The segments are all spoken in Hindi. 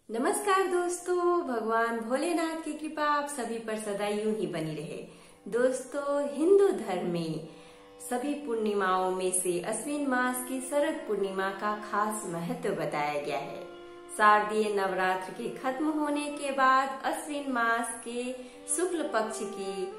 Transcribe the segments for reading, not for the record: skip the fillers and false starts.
नमस्कार दोस्तों, भगवान भोलेनाथ की कृपा आप सभी पर सदा यूं ही बनी रहे। दोस्तों, हिंदू धर्म में सभी पूर्णिमाओं में से अश्विन मास की शरद पूर्णिमा का खास महत्व बताया गया है। शारदीय नवरात्र के खत्म होने के बाद अश्विन मास के शुक्ल पक्ष की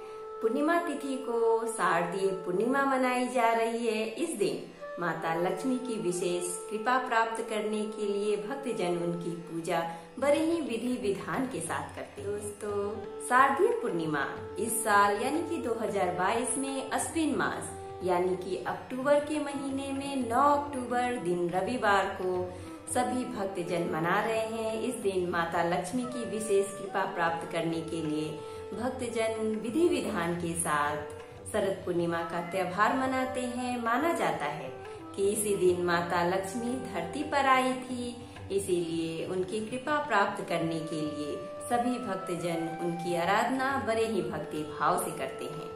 पूर्णिमा तिथि को शारदीय पूर्णिमा मनाई जा रही है। इस दिन माता लक्ष्मी की विशेष कृपा प्राप्त करने के लिए भक्तजन उनकी पूजा बड़े ही विधि विधान के साथ करते हैं। दोस्तों, शारदीय पूर्णिमा इस साल यानी कि 2022 में अश्विन मास यानी कि अक्टूबर के महीने में 9 अक्टूबर दिन रविवार को सभी भक्तजन मना रहे हैं। इस दिन माता लक्ष्मी की विशेष कृपा प्राप्त करने के लिए भक्तजन विधि विधान के साथ शरद पूर्णिमा का त्योहार मनाते हैं। माना जाता है कि इसी दिन माता लक्ष्मी धरती पर आई थी, इसीलिए उनकी कृपा प्राप्त करने के लिए सभी भक्तजन उनकी आराधना बड़े ही भक्ति भाव से करते हैं।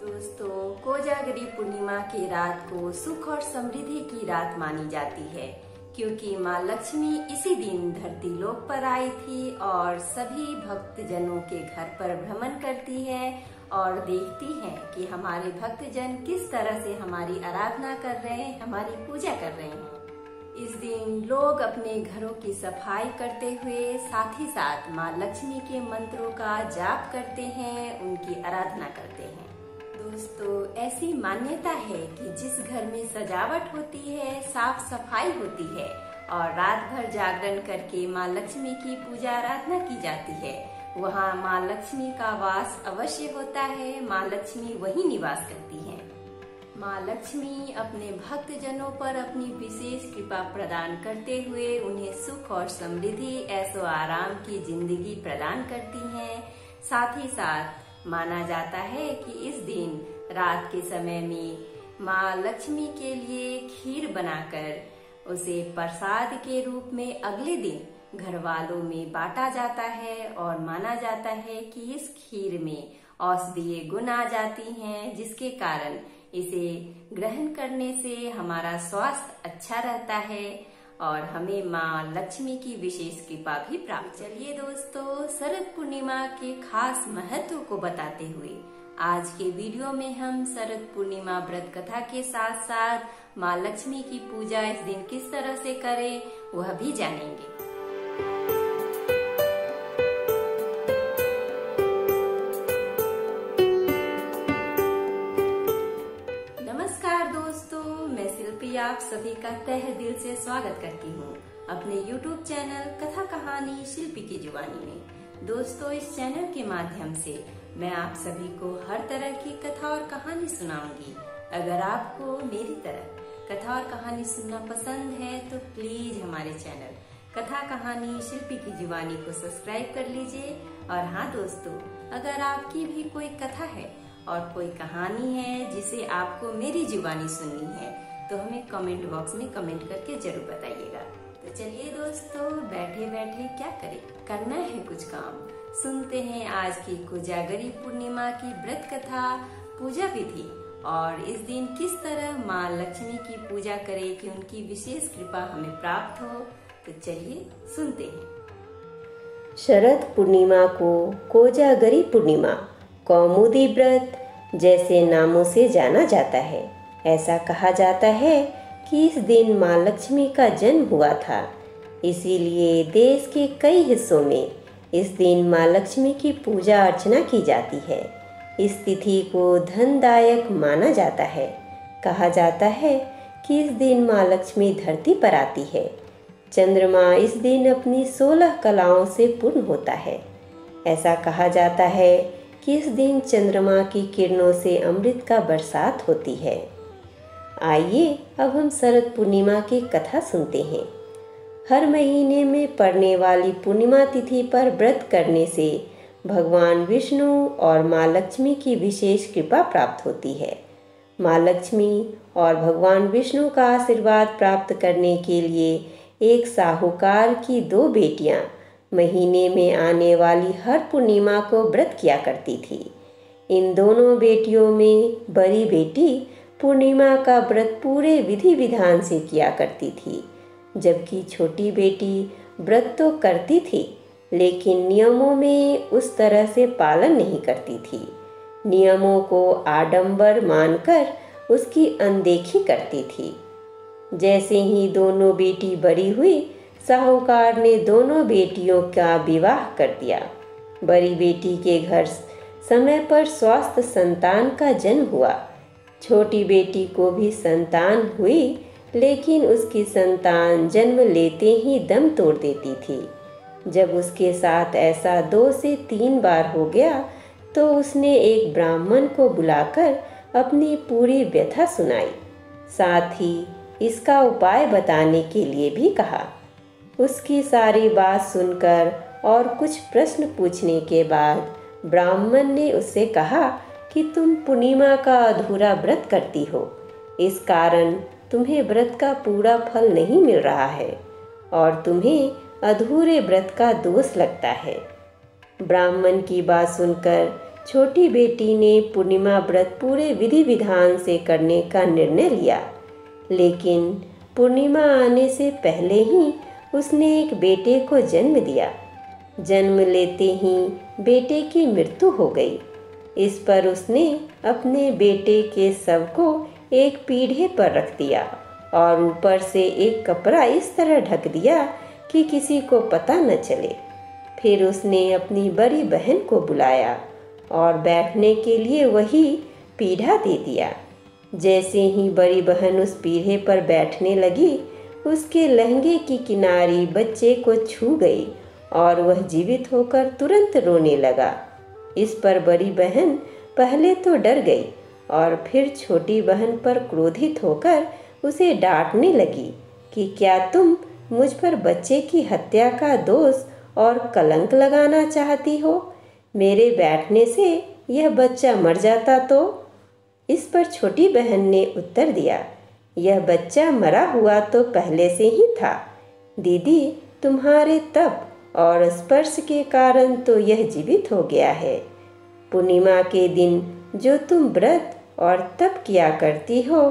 दोस्तों, कोजागरी पूर्णिमा की रात को सुख और समृद्धि की रात मानी जाती है, क्योंकि माँ लक्ष्मी इसी दिन धरती लोक पर आई थी और सभी भक्तजनों के घर पर भ्रमण करती है और देखती हैं कि हमारे भक्तजन किस तरह से हमारी आराधना कर रहे हैं, हमारी पूजा कर रहे हैं। इस दिन लोग अपने घरों की सफाई करते हुए साथ ही साथ माँ लक्ष्मी के मंत्रों का जाप करते हैं, उनकी आराधना करते हैं। दोस्तों, ऐसी मान्यता है कि जिस घर में सजावट होती है, साफ सफाई होती है और रात भर जागरण करके माँ लक्ष्मी की पूजा आराधना की जाती है, वहाँ माँ लक्ष्मी का वास अवश्य होता है। माँ लक्ष्मी वही निवास करती हैं। माँ लक्ष्मी अपने भक्तजनों पर अपनी विशेष कृपा प्रदान करते हुए उन्हें सुख और समृद्धि, ऐशो आराम की जिंदगी प्रदान करती हैं। साथ ही साथ माना जाता है कि इस दिन रात के समय में माँ लक्ष्मी के लिए खीर बनाकर उसे प्रसाद के रूप में अगले दिन घर वालों में बांटा जाता है और माना जाता है कि इस खीर में औषधीय गुण आ जाती हैं, जिसके कारण इसे ग्रहण करने से हमारा स्वास्थ्य अच्छा रहता है और हमें माँ लक्ष्मी की विशेष कृपा भी प्राप्त। चलिए दोस्तों, शरद पूर्णिमा के खास महत्व को बताते हुए आज के वीडियो में हम शरद पूर्णिमा व्रत कथा के साथ साथ माँ लक्ष्मी की पूजा इस दिन किस तरह से करें वह भी जानेंगे। नमस्कार दोस्तों, मैं शिल्पी आप सभी का तहे दिल से स्वागत करती हूँ अपने YouTube चैनल कथा कहानी शिल्पी की जुबानी में। दोस्तों, इस चैनल के माध्यम से मैं आप सभी को हर तरह की कथा और कहानी सुनाऊंगी। अगर आपको मेरी तरह कथा और कहानी सुनना पसंद है तो प्लीज हमारे चैनल कथा कहानी शिल्पी की जुबानी को सब्सक्राइब कर लीजिए। और हाँ दोस्तों, अगर आपकी भी कोई कथा है और कोई कहानी है जिसे आपको मेरी जुबानी सुननी है तो हमें कमेंट बॉक्स में कमेंट करके जरूर बताइएगा। तो चलिए दोस्तों, बैठे बैठे क्या करें, करना है कुछ काम। सुनते हैं आज की कोजागरी पूर्णिमा की व्रत कथा, पूजा विधि और इस दिन किस तरह माँ लक्ष्मी की पूजा करें कि उनकी विशेष कृपा हमें प्राप्त हो। तो चलिए सुनते हैं। शरद पूर्णिमा को कोजागरी पूर्णिमा, कौमुदी व्रत जैसे नामों से जाना जाता है। ऐसा कहा जाता है कि इस दिन माँ लक्ष्मी का जन्म हुआ था, इसीलिए देश के कई हिस्सों में इस दिन माँ लक्ष्मी की पूजा अर्चना की जाती है। इस तिथि को धनदायक माना जाता है। कहा जाता है कि इस दिन माँ लक्ष्मी धरती पर आती है। चंद्रमा इस दिन अपनी 16 कलाओं से पूर्ण होता है। ऐसा कहा जाता है कि इस दिन चंद्रमा की किरणों से अमृत का बरसात होती है। आइए अब हम शरद पूर्णिमा की कथा सुनते हैं। हर महीने में पड़ने वाली पूर्णिमा तिथि पर व्रत करने से भगवान विष्णु और माँ लक्ष्मी की विशेष कृपा प्राप्त होती है। माँ लक्ष्मी और भगवान विष्णु का आशीर्वाद प्राप्त करने के लिए एक साहूकार की 2 बेटियां महीने में आने वाली हर पूर्णिमा को व्रत किया करती थी। इन दोनों बेटियों में बड़ी बेटी पूर्णिमा का व्रत पूरे विधि विधान से किया करती थी, जबकि छोटी बेटी व्रत तो करती थी, लेकिन नियमों में उस तरह से पालन नहीं करती थी। नियमों को आडंबर मानकर उसकी अनदेखी करती थी। जैसे ही दोनों बेटी बड़ी हुई, साहूकार ने दोनों बेटियों का विवाह कर दिया। बड़ी बेटी के घर समय पर स्वस्थ संतान का जन्म हुआ। छोटी बेटी को भी संतान हुई, लेकिन उसकी संतान जन्म लेते ही दम तोड़ देती थी। जब उसके साथ ऐसा 2 से 3 बार हो गया तो उसने एक ब्राह्मण को बुलाकर अपनी पूरी व्यथा सुनाई, साथ ही इसका उपाय बताने के लिए भी कहा। उसकी सारी बात सुनकर और कुछ प्रश्न पूछने के बाद ब्राह्मण ने उससे कहा कि तुम पूर्णिमा का अधूरा व्रत करती हो, इस कारण तुम्हें व्रत का पूरा फल नहीं मिल रहा है और तुम्हें अधूरे व्रत का दोष लगता है। ब्राह्मण की बात सुनकर छोटी बेटी ने पूर्णिमा व्रत पूरे विधि विधान से करने का निर्णय लिया, लेकिन पूर्णिमा आने से पहले ही उसने एक बेटे को जन्म दिया। जन्म लेते ही बेटे की मृत्यु हो गई। इस पर उसने अपने बेटे के शव को एक पीढ़े पर रख दिया और ऊपर से एक कपड़ा इस तरह ढक दिया कि किसी को पता न चले। फिर उसने अपनी बड़ी बहन को बुलाया और बैठने के लिए वही पीढ़ा दे दिया। जैसे ही बड़ी बहन उस पीढ़े पर बैठने लगी, उसके लहंगे की किनारी बच्चे को छू गई और वह जीवित होकर तुरंत रोने लगा। इस पर बड़ी बहन पहले तो डर गई और फिर छोटी बहन पर क्रोधित होकर उसे डांटने लगी कि क्या तुम मुझ पर बच्चे की हत्या का दोष और कलंक लगाना चाहती हो? मेरे बैठने से यह बच्चा मर जाता तो? इस पर छोटी बहन ने उत्तर दिया, यह बच्चा मरा हुआ तो पहले से ही था। दीदी, तुम्हारे तप और स्पर्श के कारण तो यह जीवित हो गया है। पूर्णिमा के दिन जो तुम व्रत और तप किया करती हो,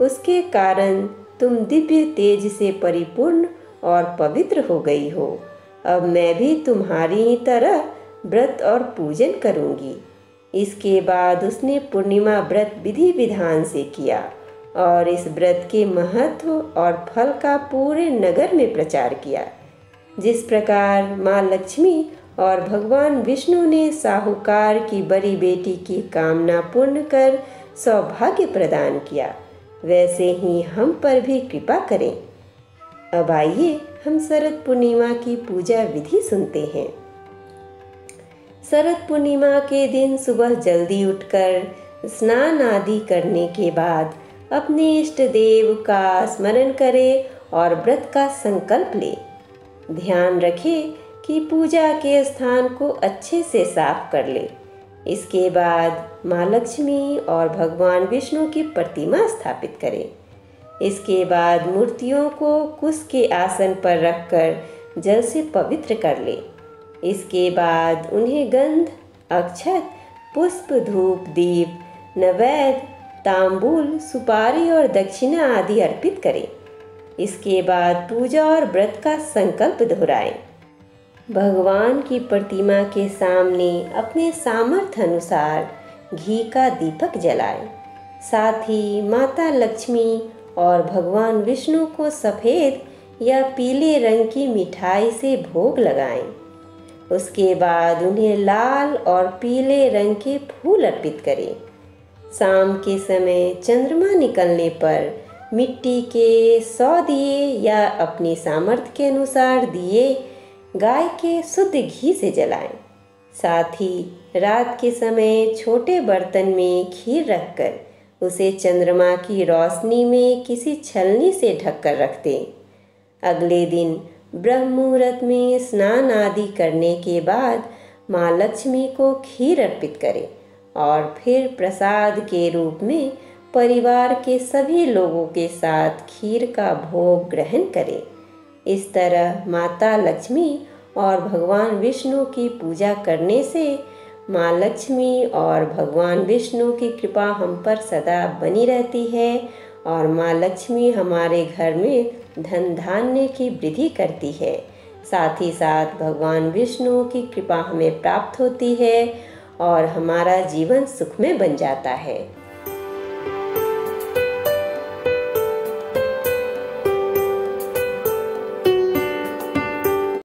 उसके कारण तुम दिव्य तेज से परिपूर्ण और पवित्र हो गई हो। अब मैं भी तुम्हारी ही तरह व्रत और पूजन करूंगी। इसके बाद उसने पूर्णिमा व्रत विधि विधान से किया और इस व्रत के महत्व और फल का पूरे नगर में प्रचार किया। जिस प्रकार माँ लक्ष्मी और भगवान विष्णु ने साहूकार की बड़ी बेटी की कामना पूर्ण कर सौभाग्य प्रदान किया, वैसे ही हम पर भी कृपा करें। अब आइए हम शरद पूर्णिमा की पूजा विधि सुनते हैं। शरद पूर्णिमा के दिन सुबह जल्दी उठकर स्नान आदि करने के बाद अपने इष्ट देव का स्मरण करें और व्रत का संकल्प लें। ध्यान रखें कि पूजा के स्थान को अच्छे से साफ कर ले। इसके बाद माँ लक्ष्मी और भगवान विष्णु की प्रतिमा स्थापित करें। इसके बाद मूर्तियों को कुश के आसन पर रखकर जल से पवित्र कर ले। इसके बाद उन्हें गंध, अक्षत, पुष्प, धूप, दीप, नैवेद्य, तांबूल, सुपारी और दक्षिणा आदि अर्पित करें। इसके बाद पूजा और व्रत का संकल्प दोहराएं। भगवान की प्रतिमा के सामने अपने सामर्थ्य अनुसार घी का दीपक जलाएं। साथ ही माता लक्ष्मी और भगवान विष्णु को सफ़ेद या पीले रंग की मिठाई से भोग लगाएं। उसके बाद उन्हें लाल और पीले रंग के फूल अर्पित करें। शाम के समय चंद्रमा निकलने पर मिट्टी के 100 दिए या अपनी सामर्थ्य के अनुसार दिए गाय के शुद्ध घी से जलाएं। साथ ही रात के समय छोटे बर्तन में खीर रखकर उसे चंद्रमा की रोशनी में किसी छलनी से ढककर रख दें। अगले दिन ब्रह्म मुहूर्त में स्नान आदि करने के बाद माँ लक्ष्मी को खीर अर्पित करें और फिर प्रसाद के रूप में परिवार के सभी लोगों के साथ खीर का भोग ग्रहण करें। इस तरह माता लक्ष्मी और भगवान विष्णु की पूजा करने से माँ लक्ष्मी और भगवान विष्णु की कृपा हम पर सदा बनी रहती है और माँ लक्ष्मी हमारे घर में धन धान्य की वृद्धि करती है। साथ ही साथ भगवान विष्णु की कृपा हमें प्राप्त होती है और हमारा जीवन सुखमय बन जाता है।